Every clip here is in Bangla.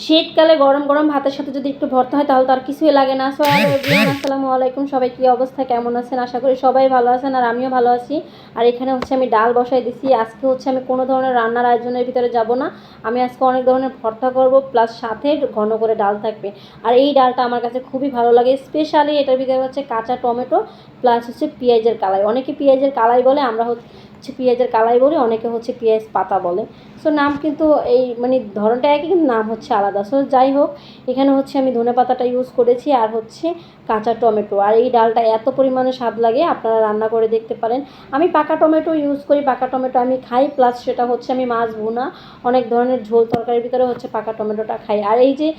শীতকালে গরম গরম ভাতের সাথে যদি একটু ভর্তা হয় তাহলে তো আর কিছুই লাগে না। সো হ্যালো এভরিওয়ান, আসসালামু আলাইকুম। সবাই কী অবস্থা, কেমন আছেন? আশা করি সবাই ভালো আছেন আর আমিও ভালো আছি। আর এখানে হচ্ছে আমি ডাল বসাই দিছি। আজকে হচ্ছে আমি কোনো ধরনের রান্নার আয়োজনের ভিতরে যাব না। আমি আজকে অনেক ধরনের ভর্তা করব, প্লাস সাথে ঘন করে ডাল থাকবে। আর এই ডালটা আমার কাছে খুবই ভালো লাগে। স্পেশালি এটার ভিতরে হচ্ছে কাঁচা টমেটো প্লাস হচ্ছে পেঁয়াজের কালাই। অনেকে পেঁয়াজের কালাই বলে, আমরা হচ্ছে পেঁয়াজের কালাই বলি, অনেকে হচ্ছে পেঁয়াজ পাতা বলে। সো নাম কিন্তু এই মানে ধরনটা একই, কিন্তু নাম হচ্ছে আলাদা। সো যাই হোক, এখানে হচ্ছে আমি ধনেপাতাটা ইউজ করেছি আর হচ্ছে কাঁচা টমেটো। আর এই ডালটা এত পরিমাণে স্বাদ লাগে, আপনারা রান্না করে দেখতে পারেন। আমি পাকা টমেটো ইউজ করি, পাকা টমেটো আমি খাই, প্লাস সেটা হচ্ছে আমি মাছ ভুনা অনেক ধরনের ঝোল তরকারির ভিতরে হচ্ছে পাকা টমেটোটা খাই। আর এই যে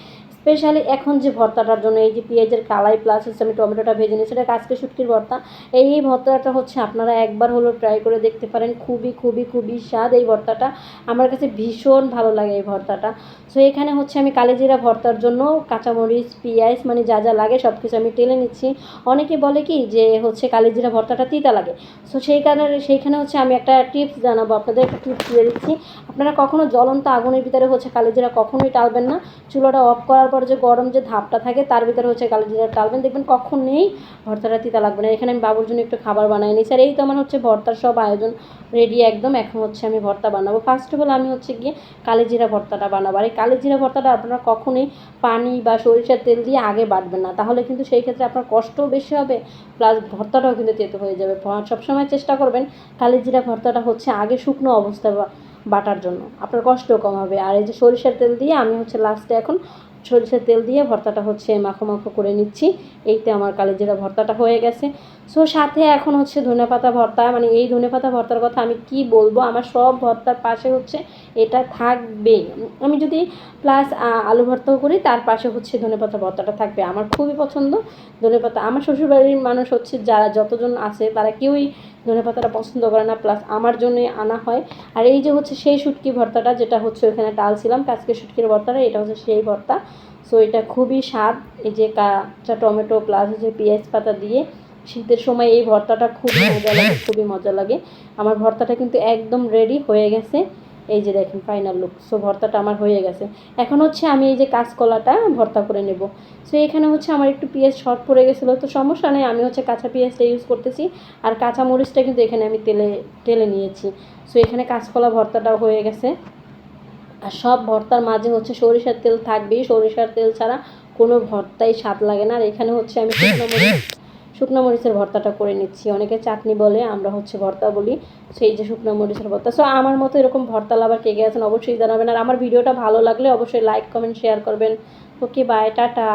স্পেশালি এখন যে ভর্তাটার জন্য এই যে পেঁয়াজের কালাই প্লাস হচ্ছে আমি টমেটোটা ভেজে নিই, সেটা কাচকে শুটকির ভর্তা। এই ভর্তাটা হচ্ছে আপনারা একবার হলেও ট্রাই করে দেখতে পারেন। খুবই খুবই খুবই স্বাদ এই ভর্তাটা, আমার কাছে ভীষণ ভালো লাগে এই ভর্তাটা। সো এখানে হচ্ছে আমি কালিজিরা ভর্তার জন্য কাঁচামরিচ পেঁয়াজ মানে যা যা লাগে সব কিছু আমি টেলে নিচ্ছি। অনেকে বলে কি যে হচ্ছে কালিজিরা ভর্তাটা তিতা লাগে। সো সেইখানে হচ্ছে আমি একটা টিপস জানাবো আপনাদের, একটা টিপস দিয়ে দিচ্ছি। আপনারা কখনো জ্বলন্ত আগুনের ভিতরে হচ্ছে কালিজিরা কখনোই টালবেন না। চুলাটা অফ করার পর যে গরম যে ধাপটা থাকে তার ভিতরে হচ্ছে কালিজিরা টালবেন, দেখবেন কখনোই ভর্তাটা তিতা লাগবে না। এখানে আমি বাবুর জন্য একটু খাবার বানিয়ে নিচ্ছি। আর এই তো আমার হচ্ছে ভর্তার সব আয়োজন রেডি একদম। এখন হচ্ছে আমি ভর্তা বানাবো। ফার্স্ট অফ অল আমি হচ্ছে গিয়ে কালিজিরা ভর্তাটা বানাবো। আর এই কালিজিরা ভর্তাটা আপনারা কখনোই পানি বা সরিষার তেল দিয়ে আগে বাটবেন না, তাহলে কিন্তু সেই ক্ষেত্রে আপনার কষ্টও বেশি হবে, প্লাস ভর্তাটাও কিন্তু তেতো হয়ে যাবে। সবসময় চেষ্টা করবেন কালিজিরা ভর্তাটা হচ্ছে আগে শুকনো অবস্থায় বাটার জন্য, আপনার কষ্টও কম হবে। আর এই যে সরিষার তেল দিয়ে আমি হচ্ছে লাস্টে এখন সরিষার তেল দিয়ে ভর্তাটা হচ্ছে মাখো মাখো করে নিচ্ছি। এইতে আমার কালিজিরা ভর্তাটা হয়ে গেছে। সো সাথে এখন হচ্ছে ধনেপাতা ভর্তা, মানে এই ধনেপাতা ভর্তার কথা আমি কি বলবো, আমার সব ভর্তার পাশে হচ্ছে এটা থাকবেই। আমি যদি প্লাস আলু ভর্তাও করি তার পাশে হচ্ছে ধনেপাতা ভর্তাটা থাকবে। আমার খুবই পছন্দ ধনেপাতা। আমার শ্বশুরবাড়ির মানুষ হচ্ছে যারা যতজন আছে তারা কেউই ধনেপাতাটা পছন্দ করে না, প্লাস আমার জন্যই আনা হয়। আর এই যে হচ্ছে সেই শুটকি ভর্তাটা যেটা হচ্ছে ওখানে ডালছিলাম কাচকে শুটকির ভর্তাটা, এটা হচ্ছে সেই ভর্তা। সো এটা খুবই স্বাদ। এই যে কাঁচা টমেটো প্লাস হচ্ছে পেঁয়াজ পাতা দিয়ে শীতের সময় এই ভর্তাটা খুবই মজা লাগে, খুবই মজা লাগে। আমার ভর্তাটা কিন্তু একদম রেডি হয়ে গেছে। এই যে দেখেন ফাইনাল লুক। সো ভর্তাটা আমার হয়ে গেছে। এখন হচ্ছে আমি এই যে কাঁচকলাটা ভর্তা করে নেব। সো এখানে হচ্ছে আমার একটু পেঁয়াজ শর্ট পড়ে গেছিলো, তো সমস্যা নেই, আমি হচ্ছে কাঁচা পেঁয়াজটা ইউজ করতেছি। আর কাঁচা মরিচটা কিন্তু এখানে আমি টেলে নিয়েছি। সো এখানে কাঁচকলা ভর্তাটাও হয়ে গেছে। আর সব ভর্তার মাঝে হচ্ছে সরিষার তেল থাকবেই, সরিষার তেল ছাড়া কোনো ভর্তাই স্বাদ লাগে না। আর এখানে হচ্ছে আমি শুকনো মরিচের ভর্তাটা করে নিচ্ছি। অনেকে চাটনি বলে, আমরা হচ্ছে ভর্তা বলি। সেই যে শুকনো মরিচের ভর্তা। সো আমার মতো এরকম ভর্তা লাভার কে কে আছেন অবশ্যই জানাবেন। আর আমার ভিডিওটা ভালো লাগলে অবশ্যই লাইক কমেন্ট শেয়ার করবেন। Okay bye, tata.